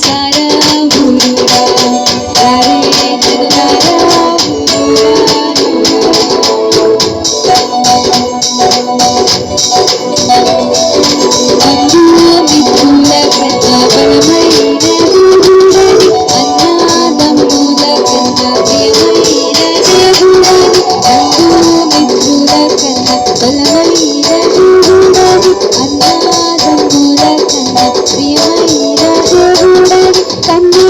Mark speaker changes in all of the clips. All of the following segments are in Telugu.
Speaker 1: మనసారా ఊరురా రారే జనులారా బంధుమిత్రుల కన్నా బలమైన దేవుడని అన్నాదమ్ముల కన్నా ప్రియమైన దేవుడని బంధుమిత్రుల కన్నా బలమైన దేవుడని అన్నాదమ్ముల కన్నా ప్రియమైన దేవుడని కన్నా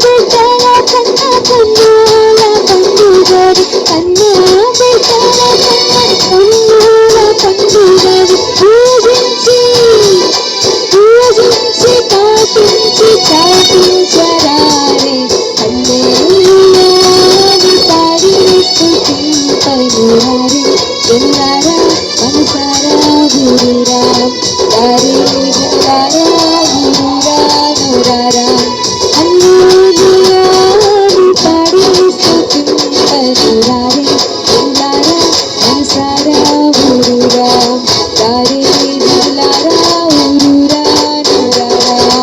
Speaker 1: బిడ్డల కన్నా కన్నుల పండుగని కన్నా బిడ్డల కన్నా కన్నుల పండుగని పూజించి పాటించి చాటించరారే హల్లెలూయాని పాడి స్తుతింపనురారే జనులారా మనసారా ఊరురా రారే జనులారా ఊరురా నూరారా హల్లెలూయాని పాడి స్తుతింపనురారే జనులారా మనసారా ఊరురా రారే జనులారా ఊరురా నూరారా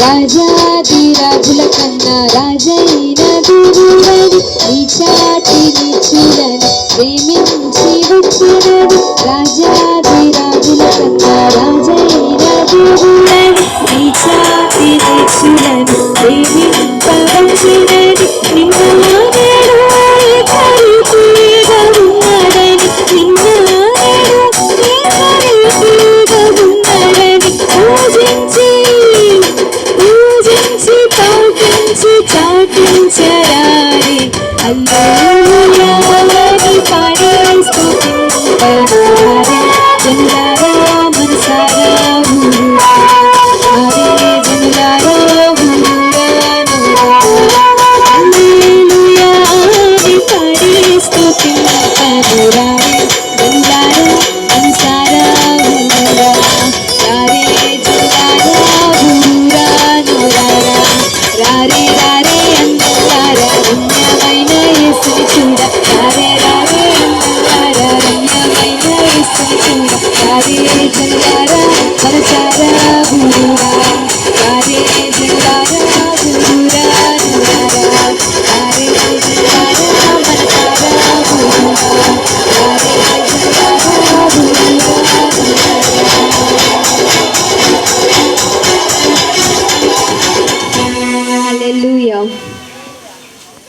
Speaker 1: రాజాది రాజుల కన్నా రాజైన దేవుడని నీచాటి నీచులను ప్రేమించి వచ్చినది రాజాది రాజుల కన్నా రాజైన దేవుడని నీచాటి నీచులను ప్రేమింపవచ్చినది నిన్న నేడు ఇతరుగా ఉన్నదని నిన్న నేడు ఇతరుగా ఉన్నదని పూజించి పాటించి చాటించరారే హల్లెలూయాని పాడి స్తుతింపరారే జనులారా మనసారా ఊరురా రారే జనులారా ఊరురా నూరారా హల్లెలూయాని పాడి స్తుతింపరారే జనులారా మనసారా ఊరురా రారే జనులారా ఊరురా నూరారా రారే రారే అన్నారా రమ్యమైన యేసుని చూడ రారే రారే అన్నారా రమ్యమైన యేసుని చూడ రారే జనులారా